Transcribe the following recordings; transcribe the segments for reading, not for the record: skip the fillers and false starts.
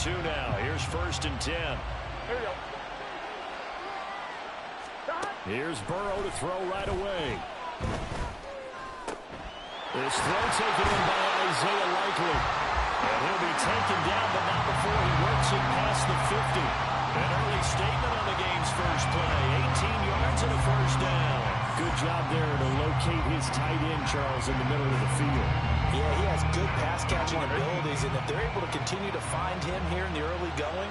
2 now. Here's 1st and 10. Here we go. Here's Burrow to throw right away. This throw taken in by Isaiah Likely. And he'll be taken down, but not before he works it past the 50. An early statement on the game's first play. 18 yards and a 1st down. Good job there to locate his tight end, Charles, in the middle of the field. Yeah, he has good pass-catching abilities, and if they're able to continue to find him here in the early going,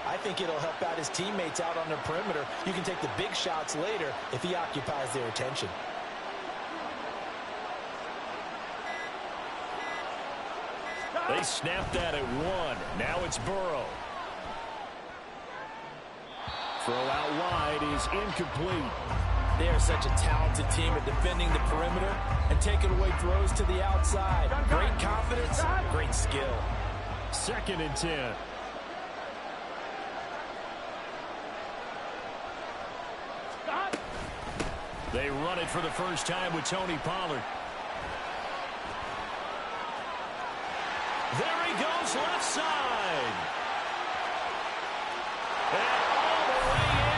I think it'll help out his teammates out on the perimeter. You can take the big shots later if he occupies their attention. They snapped that at 1. Now it's Burrow. Throw out wide is incomplete. They are such a talented team at defending the perimeter and taking away throws to the outside. Great confidence, great skill. 2nd and 10. They run it for the first time with Tony Pollard. There he goes, left side. And all the way in.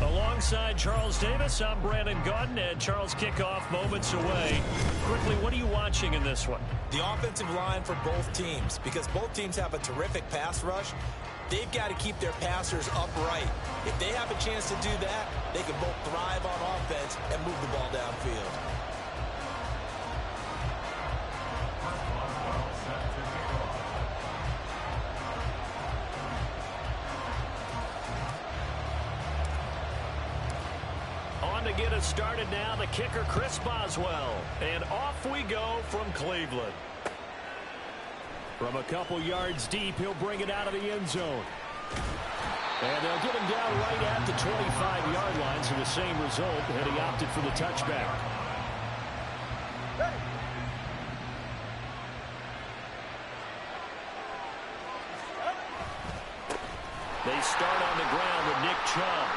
Alongside Charles Davis, I'm Brandon Gaudin, and Charles, kickoff moments away. Quickly, what are you watching in this one? The offensive line for both teams, because both teams have a terrific pass rush. They've got to keep their passers upright. If they have a chance to do that, they can both thrive on offense and move the ball downfield. On to get us started now, the kicker, Chris Boswell. And off we go from Cleveland. From a couple yards deep, he'll bring it out of the end zone. And they'll get him down right at the 25-yard line, so the same result, and he opted for the touchback. They start on the ground with Nick Chubb.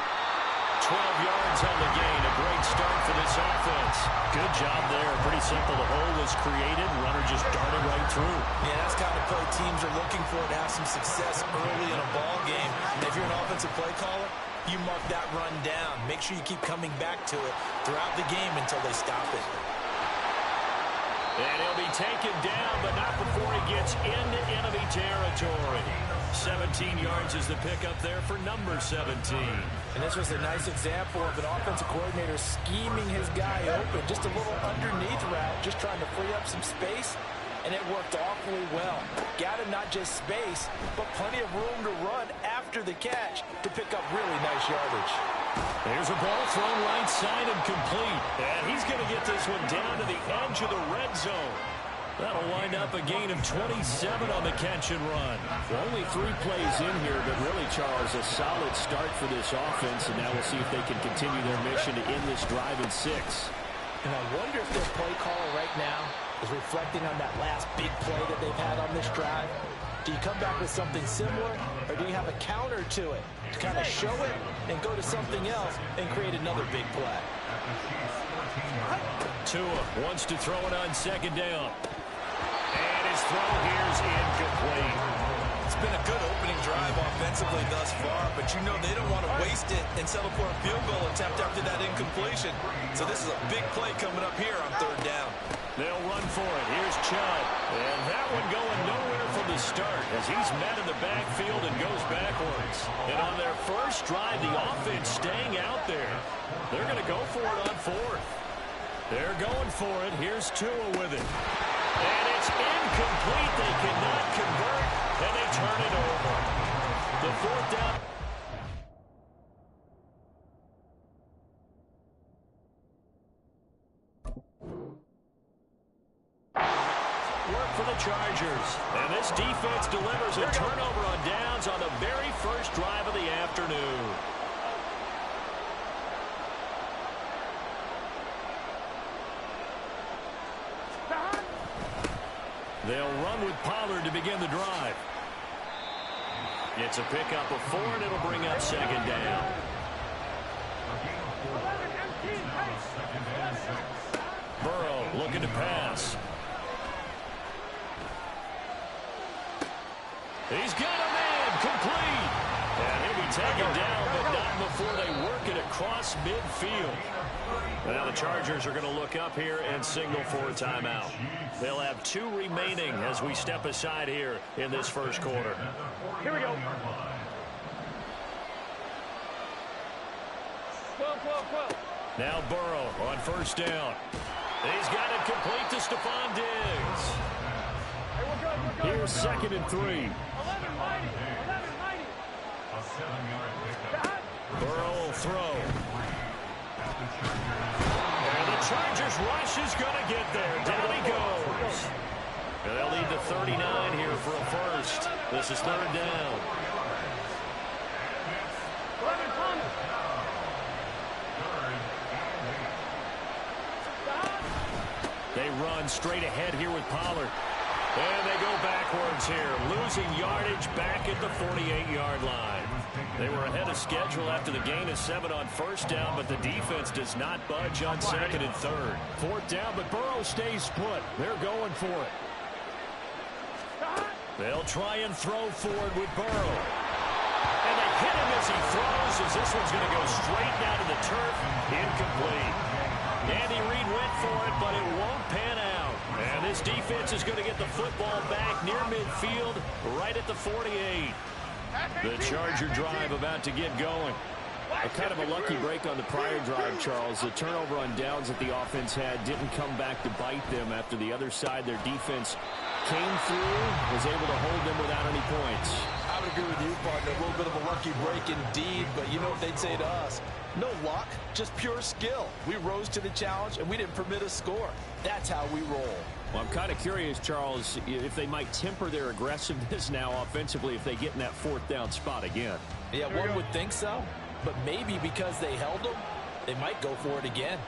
12 yards on the gain. A great start for this offense. Good job there. Pretty simple. The hole was created. Runner just darted right through. Yeah, that's the kind of play teams are looking for to have some success early in a ball game. And if you're an offensive play caller, you mark that run down. Make sure you keep coming back to it throughout the game until they stop it. And he'll be taken down, but not before he gets into enemy territory. 17 yards is the pickup there for number 17. And this was a nice example of an offensive coordinator scheming his guy open. Just a little underneath route, just trying to free up some space, and it worked awfully well. Got him not just space, but plenty of room to run after the catch to pick up really nice yardage. There's a ball thrown right side and complete. And he's going to get this one down to the edge of the red zone. That'll wind up a gain of 27 on the catch and run. Only 3 plays in here, but really, Charles, a solid start for this offense. And now we'll see if they can continue their mission to end this drive in 6. And I wonder if their play caller right now is reflecting on that last big play that they've had on this drive. Do you come back with something similar, or do you have a counter to it to kind of show it and go to something else and create another big play? Tua wants to throw it on second down. And his throw here's incomplete. It's been a good opening drive offensively thus far, but you know they don't want to waste it and settle for a field goal attempt after that incompletion. So this is a big play coming up here on 3rd down. They'll run for it. Here's Chubb. And that one going nowhere from the start as he's met in the backfield and goes backwards. And on their first drive, the offense staying out there. They're going to go for it on 4th. They're going for it. Here's Tua with it. And it's incomplete. They cannot convert, and they turn it over. The 4th down. Work for the Chargers. And this defense delivers a turnover on downs on the very first drive of the afternoon. They'll run with Pollard to begin the drive. It's a pickup of 4, and it'll bring up 2nd down. Burrow looking to pass. He's got a man, complete. And he'll be taken down, but not before they work it across midfield. Now the Chargers are going to look up here and signal for a timeout. They'll have 2 remaining as we step aside here in this first quarter. Here we go. Now Burrow on 1st down. He's got it complete to Stephon Diggs. Here's 2nd and 3. Burrow will throw. And the Chargers rush is going to get there. Down he goes. And they'll lead to 39 here for a first. This is 3rd down. They run straight ahead here with Pollard. And they go backwards here, losing yardage back at the 48-yard line. They were ahead of schedule after the gain of 7 on 1st down, but the defense does not budge on 2nd and 3rd. 4th down, but Burrow stays put. They're going for it. They'll try and throw forward with Burrow. And they hit him as he throws, as this one's going to go straight down to the turf. Incomplete. Andy Reid went for it, but it won't pan out. And this defense is going to get the football back near midfield, right at the 48. The Charger drive about to get going. A kind of a lucky break on the prior drive, Charles. The turnover on downs that the offense had didn't come back to bite them after the other side. Their defense came through, was able to hold them without any points. I would agree with you, partner. A little bit of a lucky break indeed, but you know what they'd say to us? No luck, just pure skill. We rose to the challenge, and we didn't permit a score. That's how we roll. Well, I'm kind of curious, Charles, if they might temper their aggressiveness now offensively if they get in that fourth down spot again. Yeah, one would think so, but maybe because they held them, they might go for it again.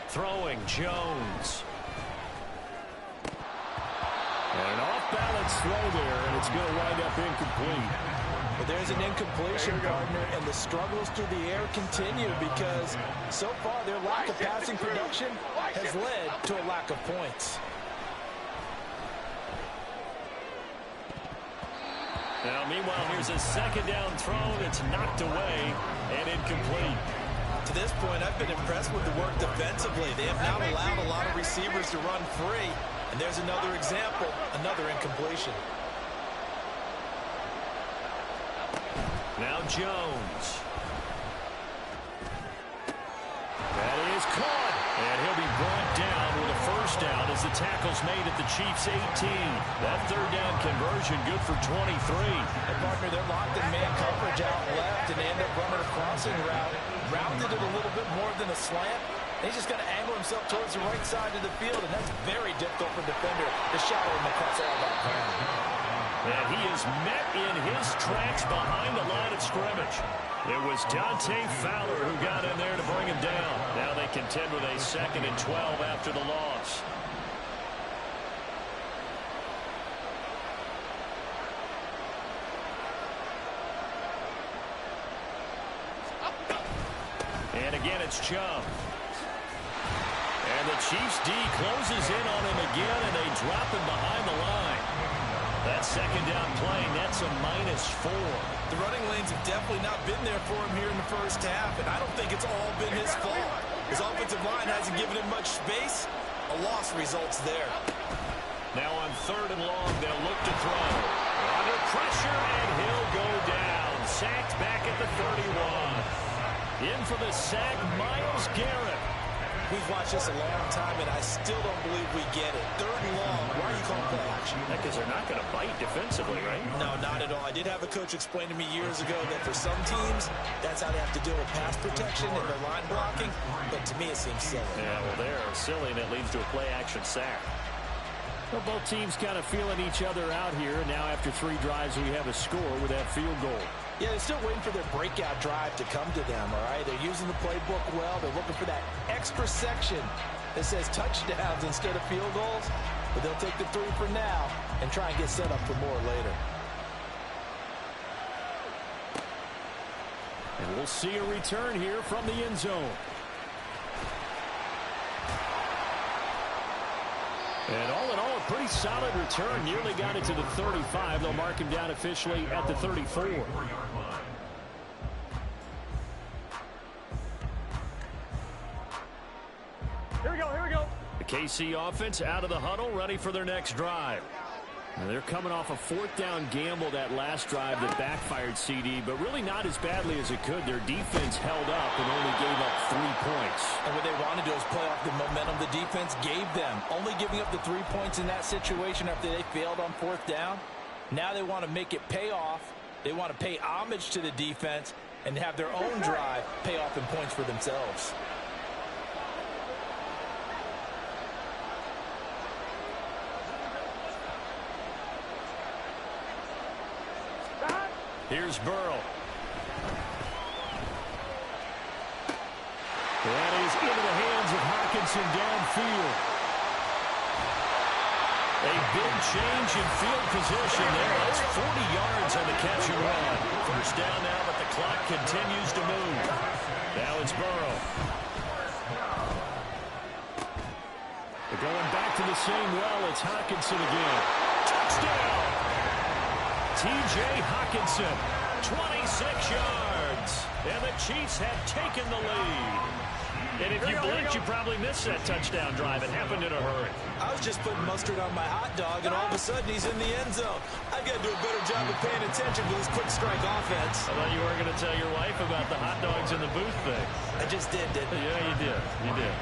Throwing, Jones. And an off-balance throw there, and it's going to wind up incomplete. But there's an incompletion, partner, and the struggles through the air continue because so far their lack of passing production has led to a lack of points. Now, meanwhile, here's a second down throw that's knocked away and incomplete. To this point, I've been impressed with the work defensively. They have not allowed a lot of receivers to run free. And there's another example, another incompletion. Now Jones. That is caught. And he'll be brought down with a first down as the tackle's made at the Chiefs' 18. That third down conversion good for 23. And partner, they're locked in man coverage out left, and they end up running a crossing route. Rounded it a little bit more than a slant. He's just going to angle himself towards the right side of the field, and that's very difficult for a defender to shadow him across all that ground. And he is met in his tracks behind the line of scrimmage. It was Dante Fowler who got in there to bring him down. Now they contend with a 2nd and 12 after the loss. And again, it's Chubb. And the Chiefs D closes in on him again, and they drop him behind the line. That second down play, that's a -4. The running lanes have definitely not been there for him here in the first half, and I don't think it's all been his fault. His offensive line hasn't given him much space. A loss results there. Now on 3rd and long, they'll look to throw. Under pressure, and he'll go down. Sacked back at the 31. In for the sack, Myles Garrett. We've watched this a long time, and I still don't believe we get it. 3rd and long. Why are you calling play action? Because they're not going to bite defensively, right? No, not at all. I did have a coach explain to me years ago that for some teams, that's how they have to deal with pass protection and their line blocking. But to me, it seems silly. Yeah, well, they're silly, and it leads to a play-action sack. Well, both teams kind of feeling each other out here. And now after 3 drives, we have a score with that field goal. Yeah, they're still waiting for their breakout drive to come to them, all right? They're using the playbook well. They're looking for that extra section that says touchdowns instead of field goals. But they'll take the 3 for now and try and get set up for more later. And we'll see a return here from the end zone. And all in all, a pretty solid return. Nearly got it to the 35. They'll mark him down officially at the 34. Here we go. The KC offense out of the huddle, ready for their next drive. Now they're coming off a 4th down gamble that last drive that backfired CD, but really not as badly as it could. Their defense held up and only gave up 3 points. And what they want to do is play off the momentum the defense gave them. Only giving up the 3 points in that situation after they failed on 4th down. Now they want to make it pay off. They want to pay homage to the defense and have their own drive pay off in points for themselves. Here's Burrow. That is into the hands of Hockenson downfield. A big change in field position there. That's 40 yards on the catch and run. First down now, but the clock continues to move. Now it's Burrow. They're going back to the same well. It's Hockenson again. Touchdown! T.J. Hockenson, 26 yards. And the Chiefs have taken the lead. And if you blinked, you probably missed that touchdown drive. It happened in a hurry. I was just putting mustard on my hot dog, and all of a sudden he's in the end zone. I've got to do a better job of paying attention to this quick strike offense. I thought you were going to tell your wife about the hot dogs in the booth thing. I just did, didn't I? Yeah, you did. You did.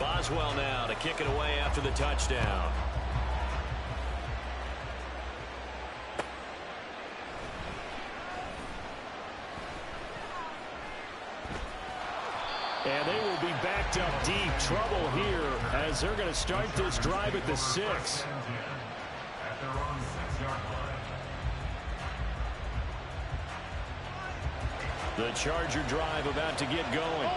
Boswell now to kick it away after the touchdown. And they will be backed up deep. Trouble here as they're going to start this drive at the 6. The Charger drive about to get going.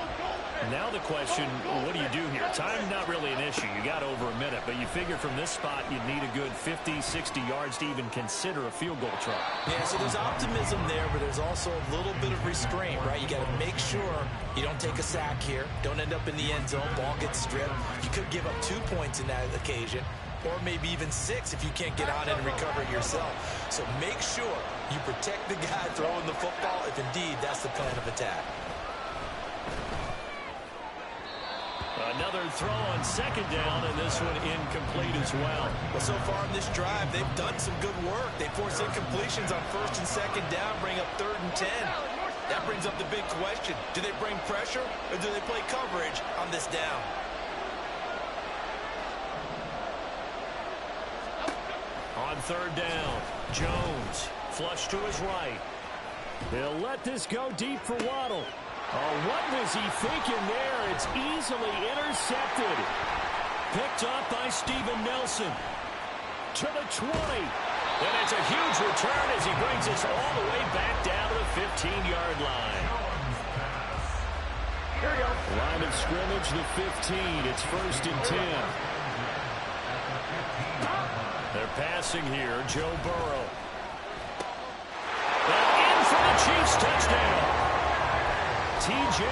Now the question, what do you do here? Time not really an issue. You got over a minute, but you figure from this spot you'd need a good 50, 60 yards to even consider a field goal try. Yeah, so there's optimism there, but there's also a little bit of restraint, right? You got to make sure you don't take a sack here. Don't end up in the end zone. Ball gets stripped. You could give up 2 points in that occasion, or maybe even 6 if you can't get on it and recover it yourself. So make sure you protect the guy throwing the football if indeed that's the plan of attack. Another throw on second down, and this one incomplete as well. Well, so far in this drive, they've done some good work. They force incompletions on first and second down, bring up 3rd and 10. That brings up the big question. Do they bring pressure, or do they play coverage on this down? On 3rd down, Jones, flush to his right. They'll let this go deep for Waddle. Oh, what was he thinking there? It's easily intercepted. Picked up by Steven Nelson. To the 20. And it's a huge return as he brings us all the way back down to the 15-yard line. Here we go. Line of scrimmage, the 15. It's 1st and 10. They're passing here, Joe Burrow. And in for the Chiefs touchdown. TJ.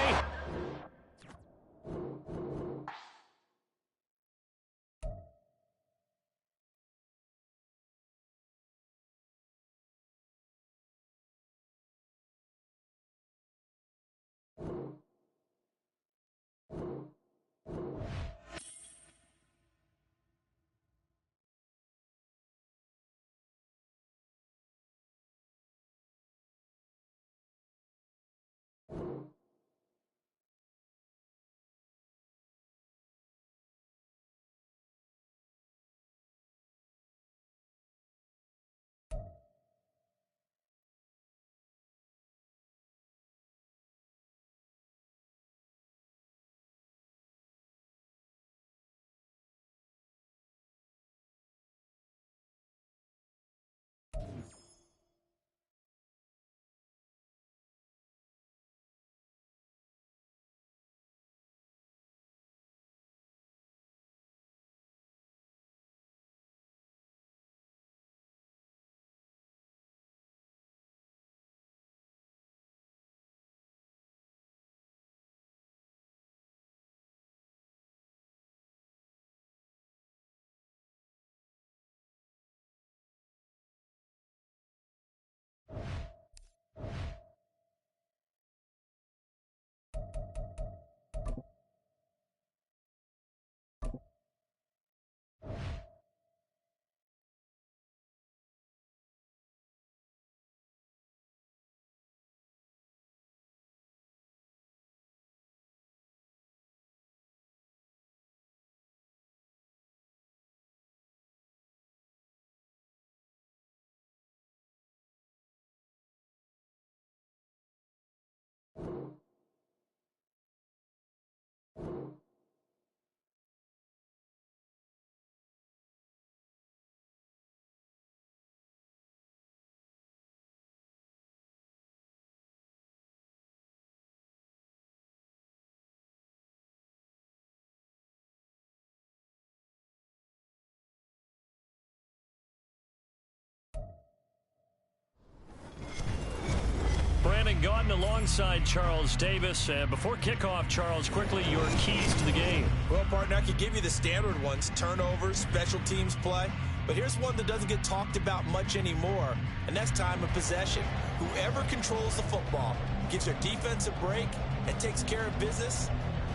Brandon Gaudin alongside Charles Davis. Before kickoff, Charles, quickly your keys to the game. Well, partner, I could give you the standard ones, turnovers, special teams play. But here's one that doesn't get talked about much anymore, and that's time of possession. Whoever controls the football, gives their defense a break, and takes care of business,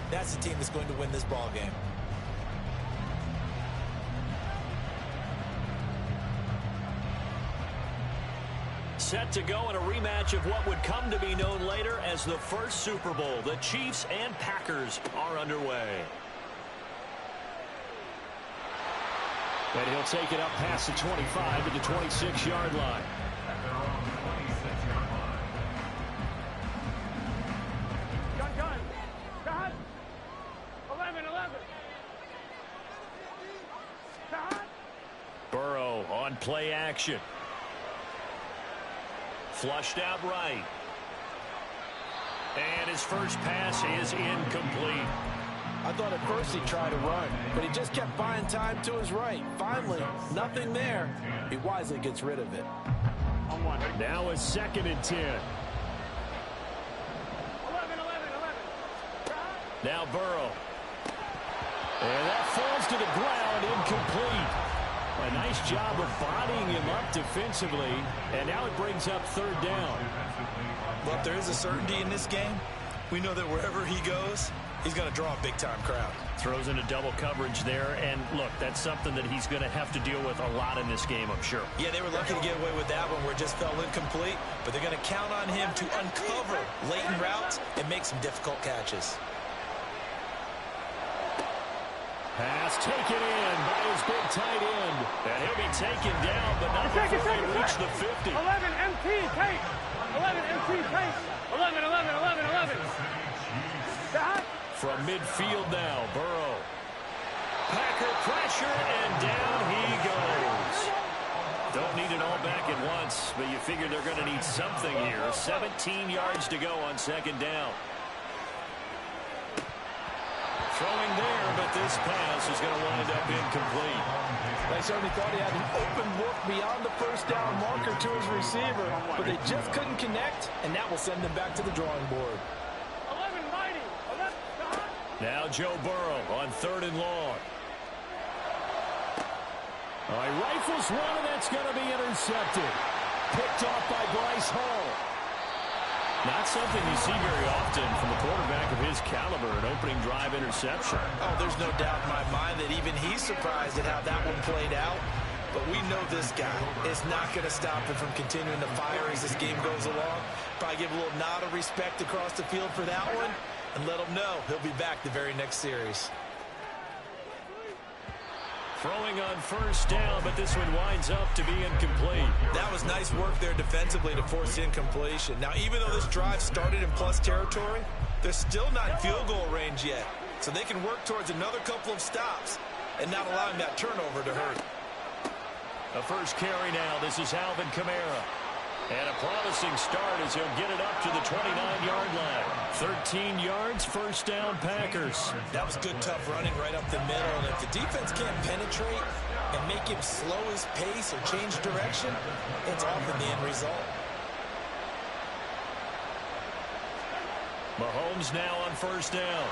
that's the team that's going to win this ball game. Set to go in a rematch of what would come to be known later as the first Super Bowl. The Chiefs and Packers are underway. And he'll take it up past the 25 to the 26-yard line. Gun. Got. 11. Got. Burrow on play action. Flushed out right. And his first pass is incomplete. I thought at first he tried to run, but he just kept buying time to his right. Finally, nothing there. He wisely gets rid of it. Now a 2nd and 10. 11. Now Burrow. And that falls to the ground, incomplete. A nice job of bodying him up defensively, and now it brings up 3rd down. But there is a certainty in this game. We know that wherever he goes, he's going to draw a big-time crowd. Throws into double coverage there, and look, that's something that he's going to have to deal with a lot in this game, I'm sure. Yeah, they were lucky to get away with that one where it just fell incomplete, but they're going to count on him to uncover latent routes and make some difficult catches. Pass taken in by his big tight end. And he'll be taken down, but not before he reach the 50. 11 MT tape. 11 MT tape. 11. Got. From midfield now, Burrow. Packer pressure, and down he goes. Don't need it all back at once, but you figure they're going to need something here. 17 yards to go on 2nd down. Throwing there, but this pass is going to wind up incomplete. They certainly thought he had an open look beyond the 1st down marker to his receiver, but they just couldn't connect, and that will send them back to the drawing board. 11 mighty. 11. Got. Now Joe Burrow on 3rd and long. All right, rifles one, and that's going to be intercepted. Picked off by Bryce Hall. Not something you see very often from a quarterback of his caliber, an opening drive interception. Oh, there's no doubt in my mind that even he's surprised at how that one played out. But we know this guy is not going to stop him from continuing to fire as this game goes along. Probably give a little nod of respect across the field for that one and let him know he'll be back the very next series. Throwing on 1st down, but this one winds up to be incomplete. That was nice work there defensively to force incompletion. Now, even though this drive started in plus territory, they're still not in field goal range yet. So they can work towards another couple of stops and not allowing that turnover to hurt. A first carry now. This is Alvin Kamara. And a promising start as he'll get it up to the 29-yard line. 13 yards, 1st down Packers. That was good, tough running right up the middle. And if the defense can't penetrate and make him slow his pace or change direction, it's often the end result. Mahomes now on 1st down.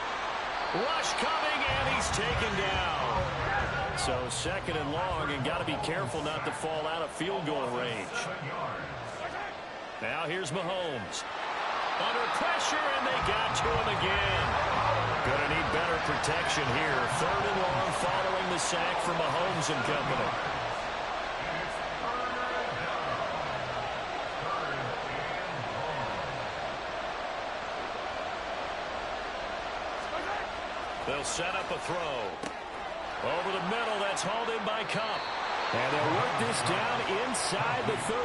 Rush coming, and he's taken down. So 2nd and long, and got to be careful not to fall out of field goal range. Now here's Mahomes. Under pressure, and they got to him again. Going to need better protection here. 3rd and long following the sack from Mahomes and company. They'll set up a throw. Over the middle, that's hauled in by Cup. And they'll work this down inside the 30.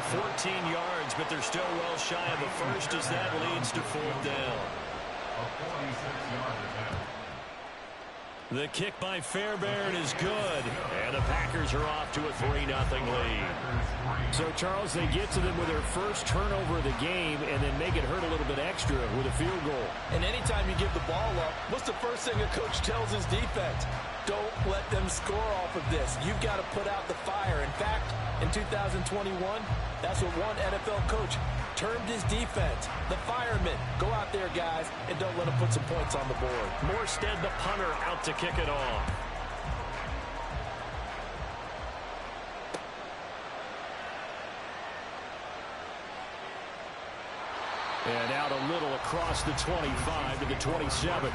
14 yards, but they're still well shy of the first as that leads to 4th down. The kick by Fairbairn is good. And the Packers are off to a 3-0 lead. So, Charles, they get to them with their first turnover of the game and then make it hurt a little bit extra with a field goal. And anytime you give the ball up, what's the first thing a coach tells his defense? Don't let them score off of this. You've got to put out the fire. In fact, in 2021, that's what one NFL coach termed his defense. The firemen. Go out there, guys, and don't let them put some points on the board. Morstead, the punter, out to kick it off. And out a little across the 25 to the 27.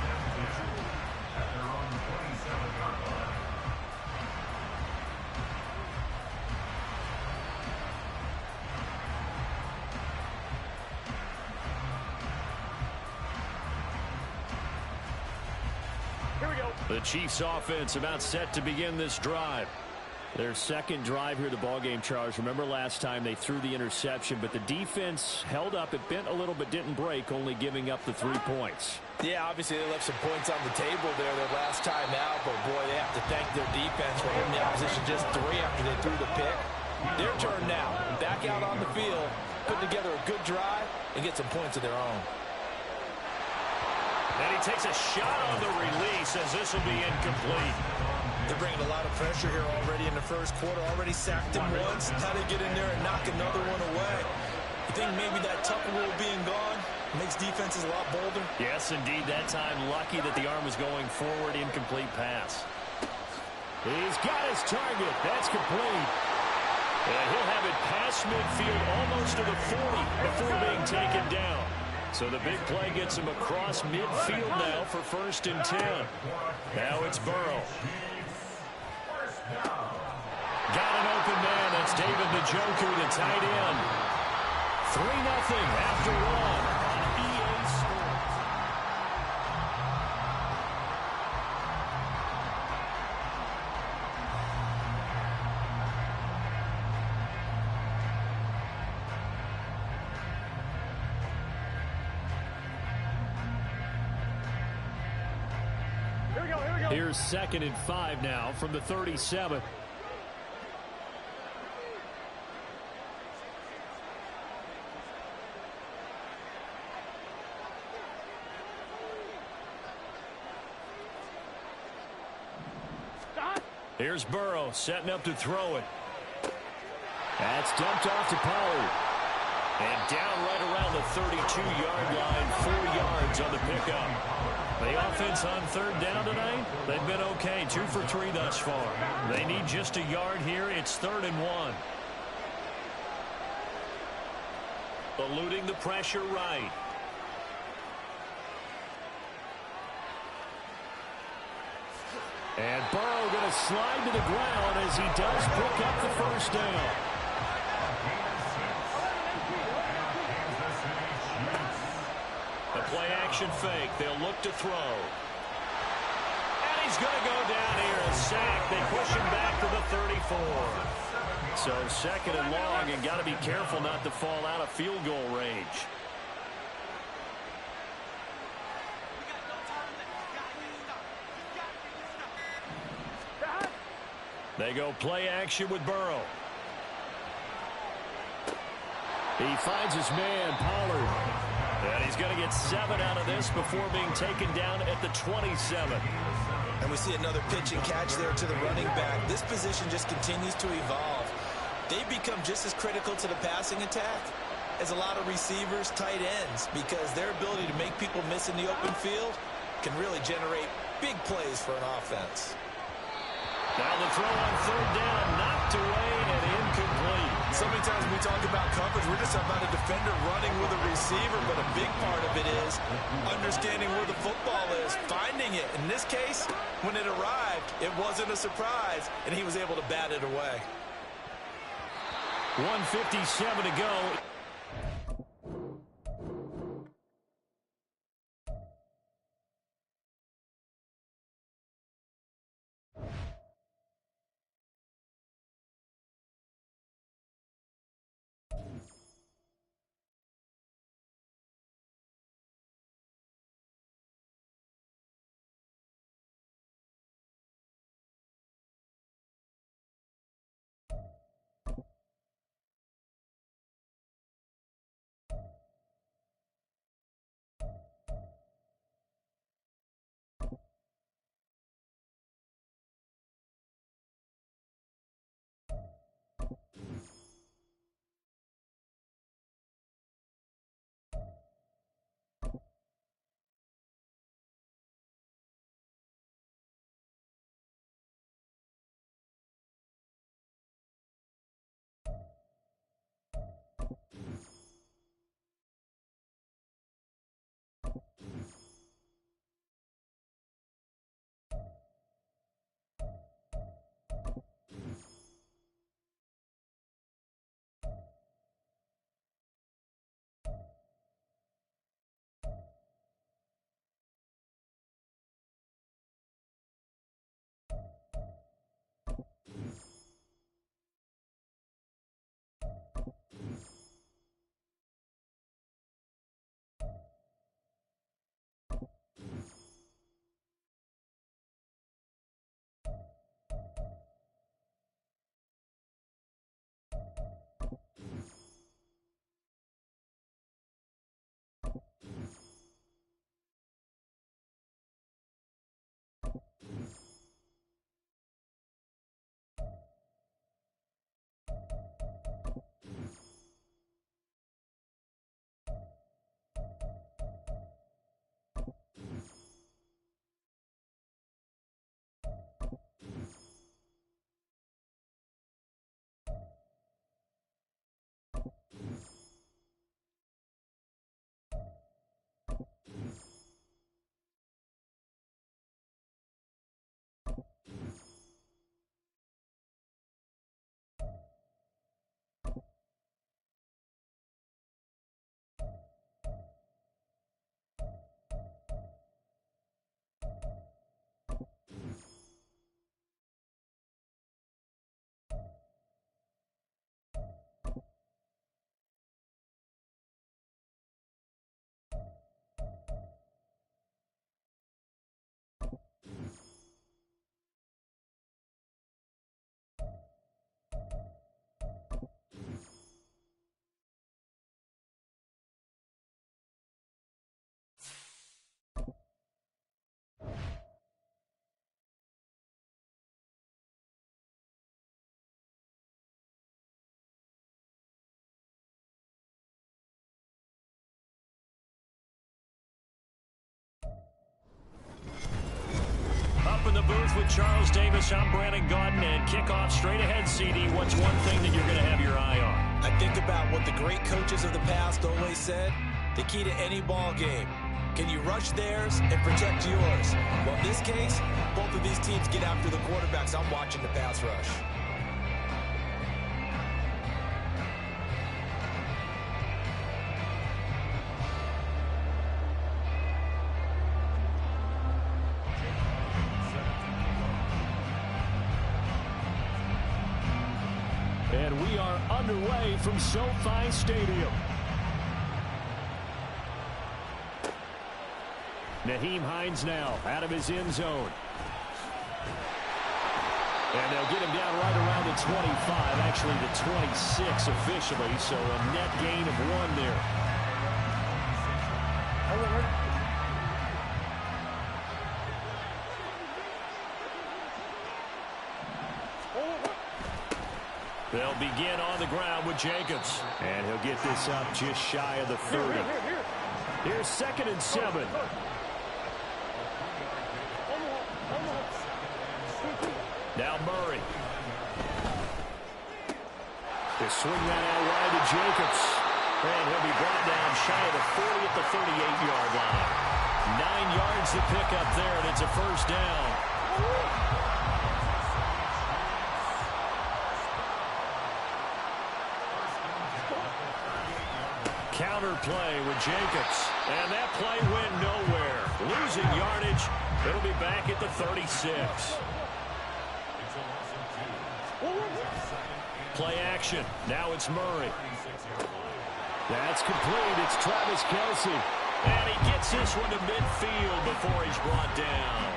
Here we go. The Chiefs offense about set to begin this drive. Their second drive here, the ballgame, Charles. Remember last time they threw the interception, but the defense held up. It bent a little but didn't break, only giving up the 3 points. Yeah, obviously they left some points on the table there their last time out, but boy, they have to thank their defense for holding the opposition just 3 after they threw the pick. Their turn now. Back out on the field, put together a good drive, and get some points of their own. And he takes a shot on the release as this will be incomplete. They're bringing a lot of pressure here already in the first quarter. Already sacked him once. How to get in there and knock another one away. You think maybe that Tucker rule being gone makes defenses a lot bolder? Yes, indeed. That time lucky that the arm was going forward. Incomplete pass. He's got his target. That's complete. And he'll have it past midfield almost to the 40 before being taken down. So the big play gets him across midfield now for 1st and 10. Now it's Burrow. Got an open man. That's David Njoku, the tight end. 3-0 after 1 on EA Sports. Here we go, here we go. Here's 2nd and 5 now from the 37. Here's Burrow setting up to throw it. That's dumped off to Pollard. And down right around the 32-yard line, 4 yards on the pickup. The offense on 3rd down tonight, they've been okay, 2 for 3 thus far. They need just a yard here. It's 3rd and 1. Eluding the pressure right. And Burrow going to slide to the ground as he does pick up the 1st down. The play-action fake. They'll look to throw. And he's going to go down here. A sack. They push him back to the 34. So 2nd and long, and got to be careful not to fall out of field goal range. They go play action with Burrow. He finds his man, Pollard. And he's going to get 7 out of this before being taken down at the 27. And we see another pitch and catch there to the running back. This position just continues to evolve. They become just as critical to the passing attack as a lot of receivers, tight ends, because their ability to make people miss in the open field can really generate big plays for an offense. Now the throw on 3rd down, knocked away and incomplete. So many times when we talk about coverage, we're just about a defender running with a receiver, but a big part of it is understanding where the football is, finding it. In this case, when it arrived, it wasn't a surprise, and he was able to bat it away. 1:57 to go. the booth with Charles Davis. I'm Brandon Gaudin, and kickoff straight ahead, CD. What's one thing that you're going to have your eye on? I think about what the great coaches of the past always said. The key to any ball game. Can you rush theirs and protect yours? Well, in this case, both of these teams get after the quarterbacks. I'm watching the pass rush. And we are underway from SoFi Stadium. Nyheim Hines now out of his end zone. And they'll get him down right around the 25, actually the 26 officially, so a net gain of 1 there. They'll begin on the ground with Jacobs. And he'll get this up just shy of the 30. Here's 2nd and 7. Now Murray. They swing that out wide to Jacobs. And he'll be brought down shy of the 40 at the 38-yard line. 9 yards to pick up there, and it's a first down. Counter play with Jacobs. And that play went nowhere. Losing yardage. It'll be back at the 36. Play action. Now it's Murray. That's complete. It's Travis Kelce. And he gets this one to midfield before he's brought down.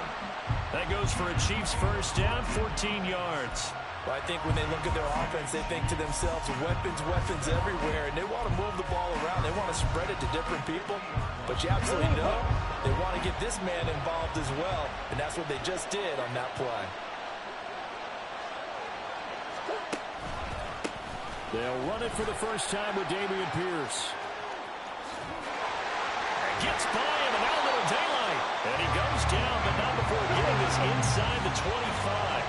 That goes for a Chiefs first down, 14 yards. Well, I think when they look at their offense, they think to themselves, weapons, weapons everywhere, and they want to move the ball around. They want to spread it to different people, but you absolutely know they want to get this man involved as well, and that's what they just did on that play. They'll run it for the first time with Dameon Pierce. Gets by him, and now a little daylight. And he goes down, but not before getting this inside the 25.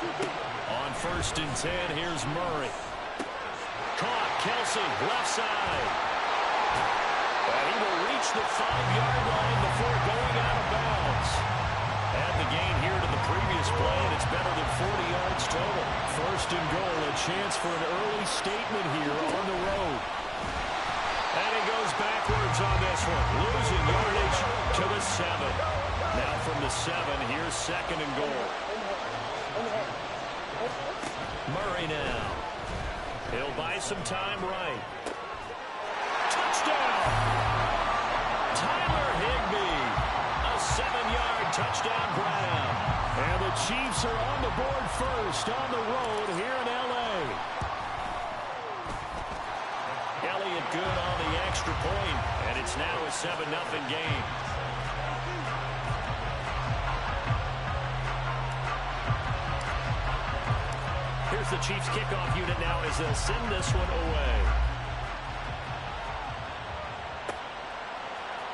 On 1st and 10, here's Murray. Caught, Kelce, left side. And he will reach the 5-yard line before going out of bounds. Add the gain here to the previous play, and it's better than 40 yards total. 1st and goal, a chance for an early statement here on the road. And he goes backwards on this one, losing yardage to the 7. Now from the 7, here's 2nd and goal. Murray now. He'll buy some time right. Touchdown! Tyler Higbee. A 7-yard touchdown grab. And the Chiefs are on the board first on the road here in L.A. Elliott good on the extra point, and it's now a 7-0 game. Here's the Chiefs kickoff unit now as they'll send this one away.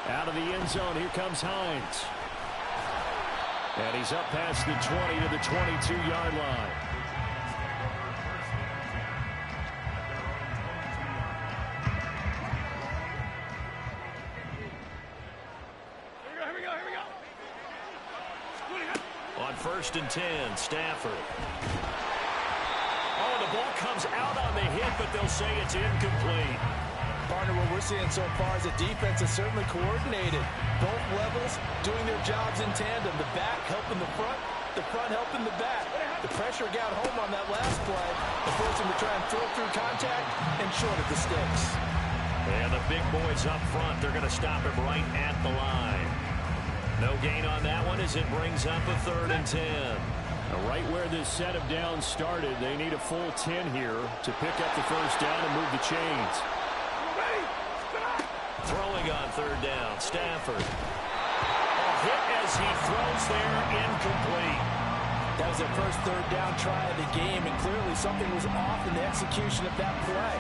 Out of the end zone, here comes Hines. And he's up past the 20 to the 22-yard line. Here we go. On 1st and 10, Stafford. Oh, the ball comes out on the hit, but they'll say it's incomplete. Partner, what we're seeing so far is the defense is certainly coordinated. Both levels doing their jobs in tandem. The back helping the front helping the back. The pressure got home on that last play. It forced him to try and throw through contact and short of the sticks. And the big boys up front, they're going to stop him right at the line. No gain on that one as it brings up a 3rd and 10. Right where this set of downs started, they need a full 10 here to pick up the first down and move the chains. Throwing on 3rd down, Stafford. A hit as he throws there, incomplete. That was their first third down try of the game, and clearly something was off in the execution of that play.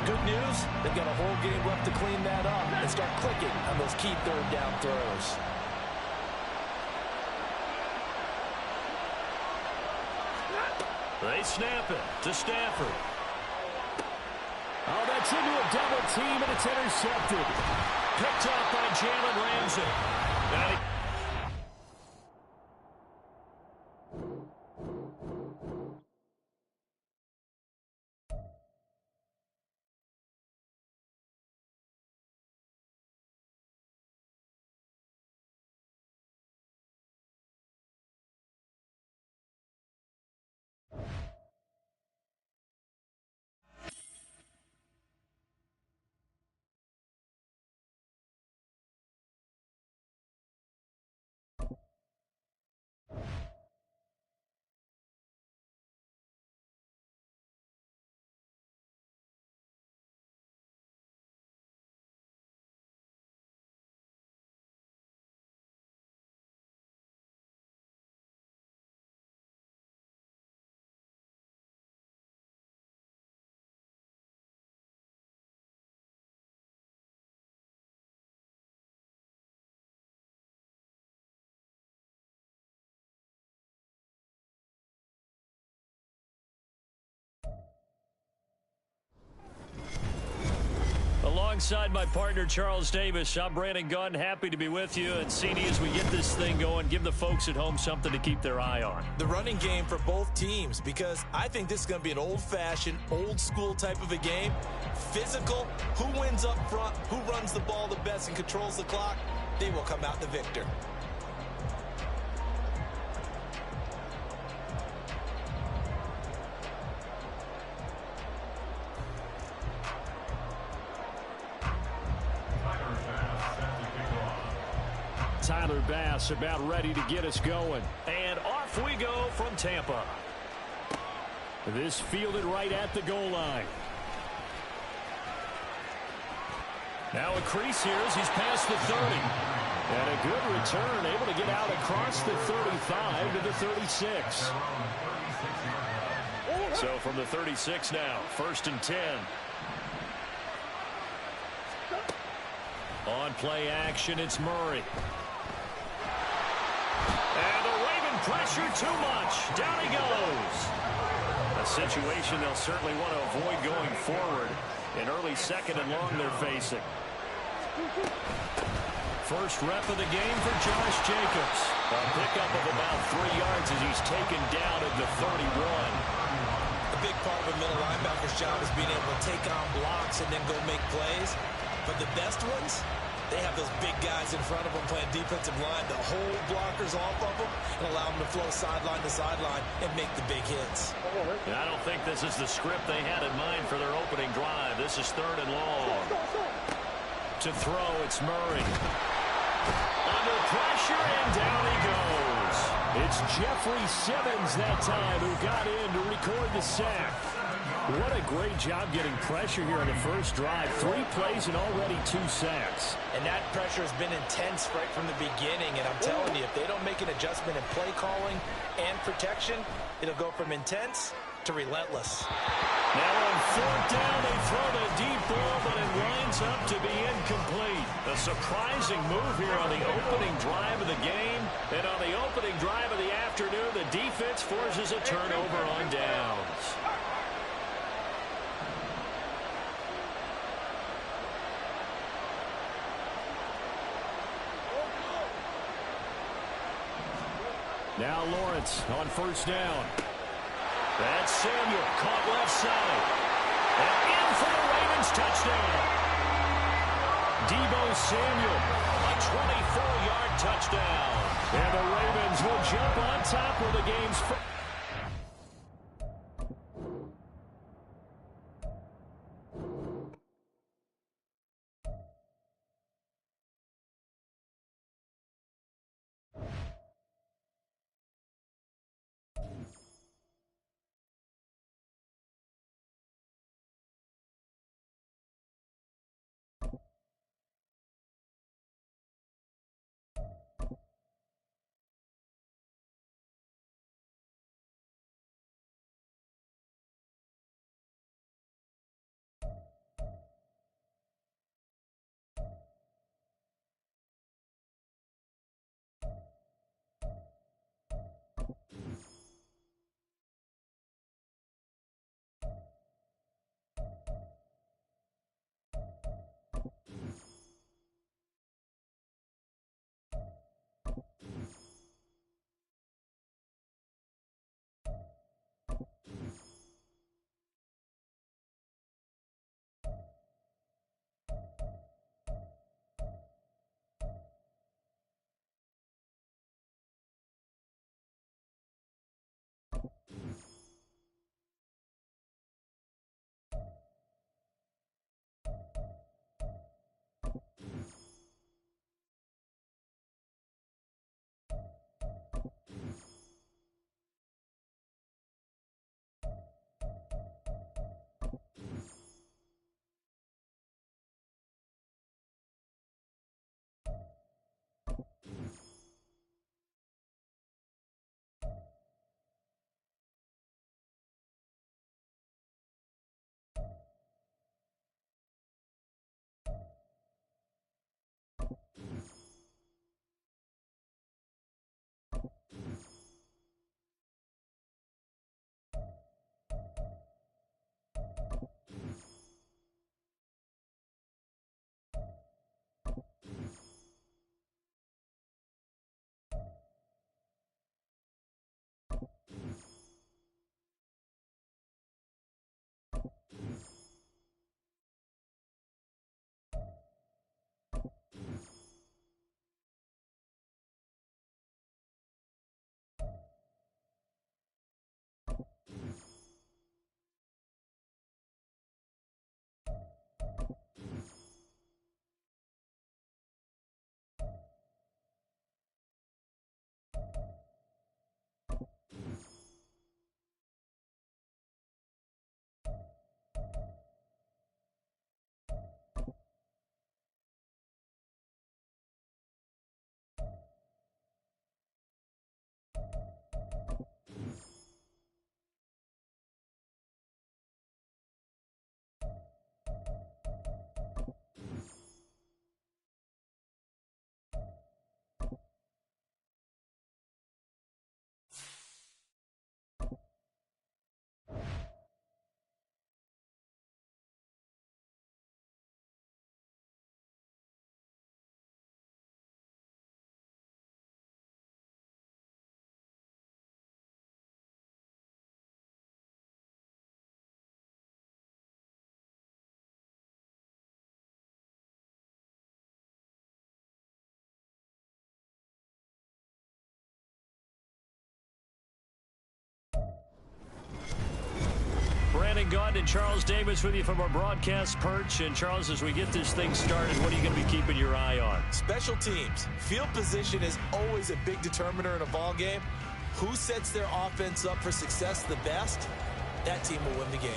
Good news, they've got a whole game left to clean that up and start clicking on those key third down throws. They snap it to Stafford. Oh, that's into a double team, and it's intercepted. Picked up by Jalen Ramsey. Alongside my partner, Charles Davis, I'm Brandon Gunn. Happy to be with you. And, CD, as we get this thing going, give the folks at home something to keep their eye on. The running game for both teams, because I think this is going to be an old-fashioned, old-school type of a game. Physical, who wins up front, who runs the ball the best and controls the clock, they will come out the victor. Tyler Bass about ready to get us going. And off we go from Tampa. This fielded right at the goal line. Now a crease here as he's past the 30. And a good return, able to get out across the 35 to the 36. So from the 36 now, 1st and 10. On play action, it's Murray. And the Raven pressure too much. Down he goes. A situation they'll certainly want to avoid going forward. An early 2nd and long they're facing. First rep of the game for Josh Jacobs. A pickup of about 3 yards as he's taken down at the 31. A big part of a middle linebacker's job is being able to take on blocks and then go make plays. But the best ones, they have those big guys in front of them playing defensive line to hold blockers off of them and allow them to flow sideline to sideline and make the big hits. I don't think this is the script they had in mind for their opening drive. This is 3rd and long. To throw, it's Murray. Under pressure, and down he goes. It's Jeffrey Simmons that time who got in to record the sack. What a great job getting pressure here on the first drive. 3 plays and already 2 sacks. And that pressure has been intense right from the beginning. And I'm telling you, if they don't make an adjustment in play calling and protection, it'll go from intense to relentless. Now on 4th down, they throw the deep ball, but it winds up to be incomplete. A surprising move here on the opening drive of the game. And on the opening drive of the afternoon, the defense forces a turnover on downs. Now Lawrence on 1st down. That's Samuel caught left side. And in for the Ravens touchdown. Deebo Samuel, a 24-yard touchdown. And the Ravens will jump on top of the game's first. Shane Gaunt and Charles Davis with you from our broadcast perch. And, Charles, as we get this thing started, what are you going to be keeping your eye on? Special teams. Field position is always a big determiner in a ball game. Who sets their offense up for success the best, that team will win the game.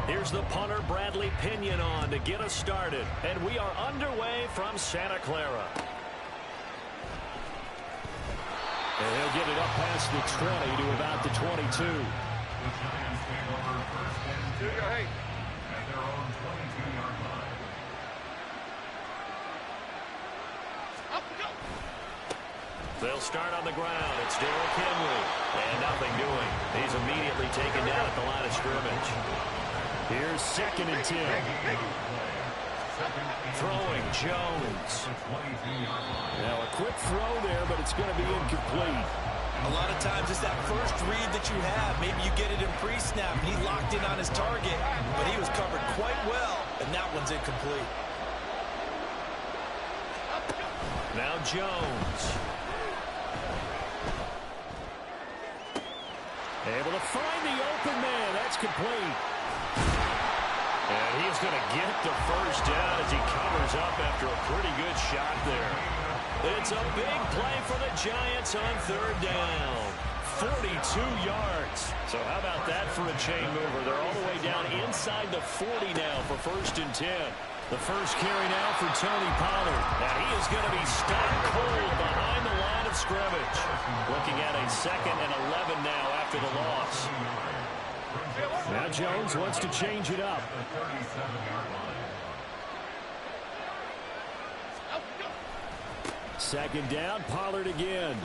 Here's the punter, Bradley Pinion, on to get us started. And we are underway from Santa Clara. And he'll get it up past the 20 to about the 22. They'll start on the ground. It's Derrick Henry. And nothing doing. He's immediately taken down at the line of scrimmage. Here's 2nd and 10. Throwing Jones. Now a quick throw there, but it's going to be incomplete. A lot of times it's that first read that you have. Maybe you get it in pre-snap, and he locked in on his target, but he was covered quite well, and that one's incomplete. Now Jones. Able to find the open man. That's complete. And he's going to get the first down as he covers up after a pretty good shot there. It's a big play for the Giants on 3rd down. 42 yards. So how about that for a chain mover? They're all the way down inside the 40 now for 1st and 10. The first carry now for Tony Pollard. And he is going to be stone cold behind the line of scrimmage. Looking at a 2nd and 11 now after the loss. Now Jones wants to change it up. Second down, Pollard again.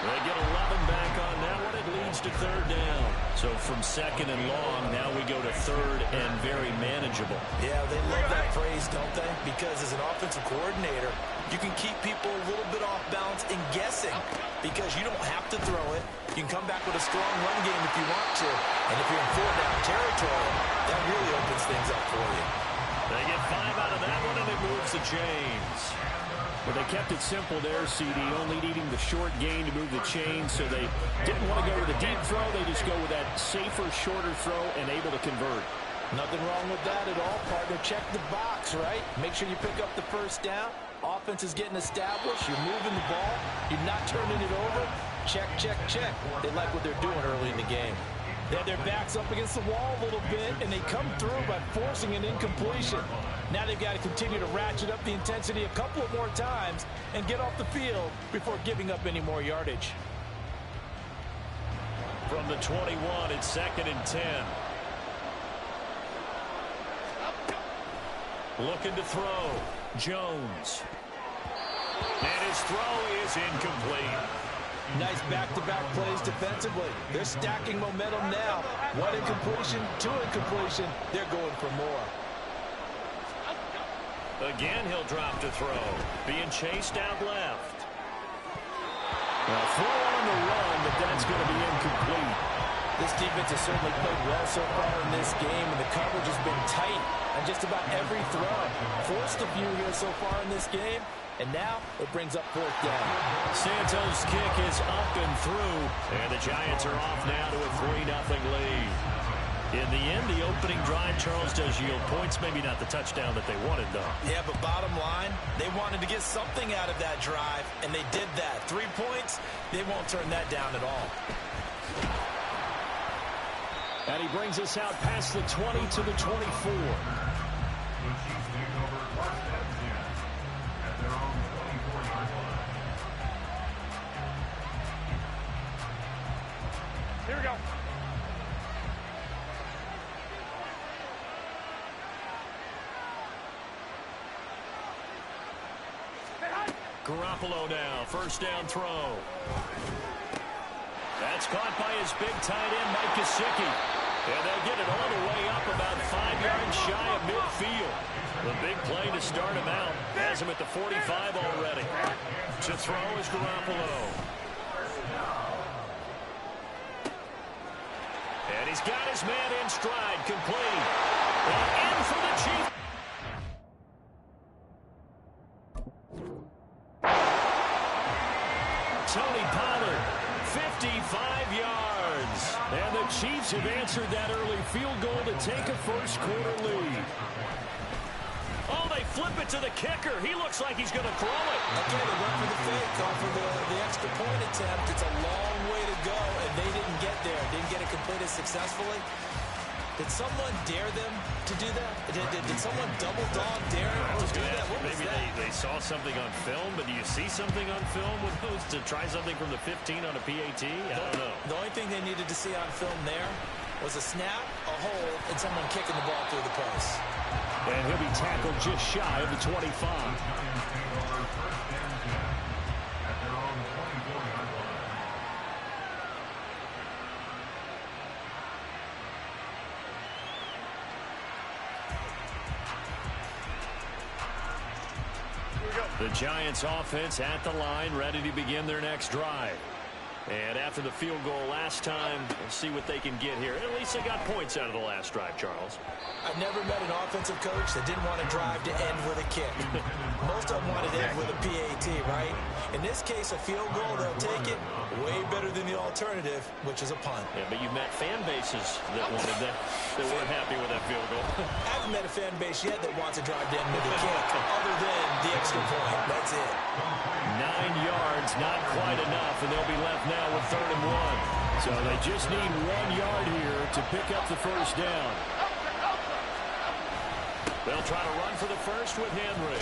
They get 11 back on that one. It leads to 3rd down. So from 2nd and long, now we go to 3rd and very manageable. Yeah, they love that phrase, don't they? Because as an offensive coordinator, you can keep people a little bit off balance and guessing because you don't have to throw it. You can come back with a strong run game if you want to. And if you're in 4-down territory, that really opens things up for you. They get 5 out of that one, and it moves the chains. Well, they kept it simple there, CD, only needing the short gain to move the chains, so they didn't want to go with a deep throw. They just go with that safer, shorter throw and able to convert. Nothing wrong with that at all, partner. Check the box, right? Make sure you pick up the first down. Offense is getting established. You're moving the ball. You're not turning it over. Check, check, check. They like what they're doing early in the game. They have their backs up against the wall a little bit, and they come through by forcing an incompletion. Now they've got to continue to ratchet up the intensity a couple of more times and get off the field before giving up any more yardage. From the 21, it's 2nd and 10. Looking to throw. Jones. And his throw is incomplete. Nice back-to-back plays defensively. They're stacking momentum now. 1 incompletion, 2 incompletion. They're going for more. Again, he'll drop to throw. Being chased out left. Well, throw on the run, but that's going to be incomplete. This defense has certainly played well so far in this game, and the coverage has been tight on just about every throw. Forced a few here so far in this game, and now it brings up 4th down. Santos' kick is up and through, and the Giants are off now to a 3-0 lead. In the end, the opening drive, Charles, does yield points. Maybe not the touchdown that they wanted, though. Yeah, but bottom line, they wanted to get something out of that drive, and they did that. 3 points, they won't turn that down at all. And he brings us out past the 20 to the 24. Here we go. Garoppolo now, 1st down throw. That's caught by his big tight end, Mike Gesicki. And they'll get it all the way up about 5 yards shy of midfield. The big play to start him out. Has him at the 45 already. To throw is Garoppolo. And he's got his man in stride, complete. And in for the Chiefs. Tony Pollard, 55 yards. And the Chiefs have answered that early field goal to take a first-quarter lead. Oh, they flip it to the kicker. He looks like he's going to throw it. Again, they went for the fake off of the extra point attempt. It's a long way to go, and they didn't get there. Didn't get it completed successfully. Did someone dare them to do that? Did someone double dog dare them to do that? What was Maybe that? they saw something on film, but do you see something on film with those to try something from the 15 on a PAT? I don't know. The only thing they needed to see on film there was a snap, a hold, and someone kicking the ball through the post. And he'll be tackled just shy of the 25. The Giants offense at the line, ready to begin their next drive. And after the field goal last time, we'll see what they can get here. At least they got points out of the last drive, Charles. I've never met an offensive coach that didn't want to drive to end with a kick. Most of them wanted to end with a PAT, right? In this case, a field goal, they'll take it way better than the alternative, which is a punt. Yeah, but you've met fan bases that wanted that weren't happy with that field goal. I haven't met a fan base yet that wants to drive to end with a kick, other than the extra point. That's it. 9 yards, not quite enough, and they'll be left now with 3rd and 1. So they just need 1 yard here to pick up the first down. They'll try to run for the first with Henry.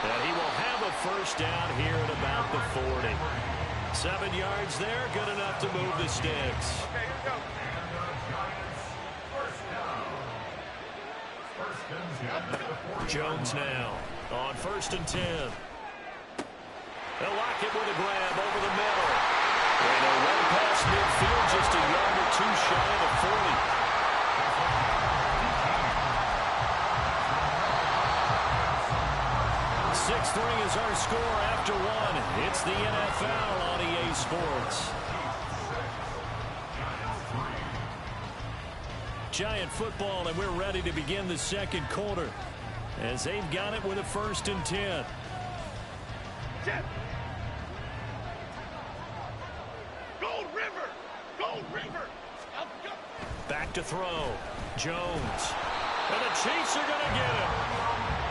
And he will have a first down here at about the 40. 7 yards there, good enough to move the sticks. Okay, here we go. Jones now on 1st and 10. They'll lock it with a grab over the middle. And a run past midfield, just a yard or two shy of the 40. 6-3 is our score after 1. It's the NFL on EA Sports. Giant football, and we're ready to begin the second quarter as they've got it with a 1st and 10. Gold River! Gold River! Back to throw. Jones. And the Chiefs are going to get him.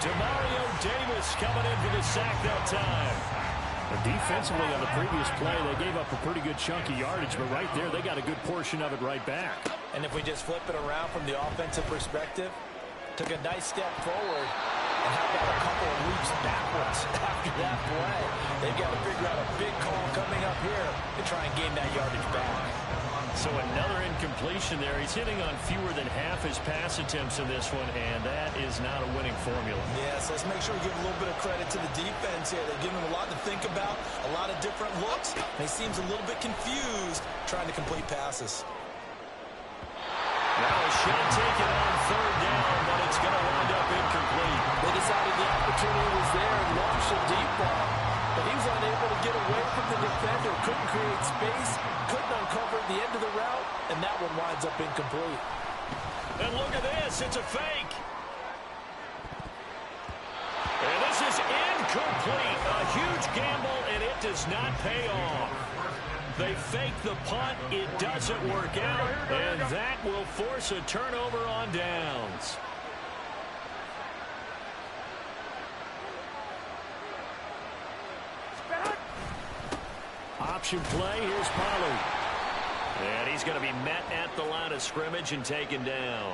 Demario Davis coming in for the sack that time. Defensively on the previous play, they gave up a pretty good chunk of yardage, but right there, they got a good portion of it right back. And if we just flip it around from the offensive perspective, took a nice step forward, and how about a couple of leaps backwards after that play? They've got to figure out a big call coming up here to try and gain that yardage back. So another incompletion there. He's hitting on fewer than half his pass attempts in this one, and that is not a winning formula. Yes, let's make sure we give a little bit of credit to the defense here. They're giving him a lot to think about, a lot of different looks, and he seems a little bit confused trying to complete passes. Now a shot taken on 3rd down, but it's going to wind up incomplete. They decided the opportunity was there and launched a deep ball, but he was unable to get away from the defender, couldn't create space, couldn't uncover the end of the route, and that one winds up incomplete. And look at this, it's a fake. And this is incomplete. A huge gamble, and it does not pay off. They fake the punt, it doesn't work out, and that will force a turnover on downs. Option play, here's Pollard. And he's going to be met at the line of scrimmage and taken down.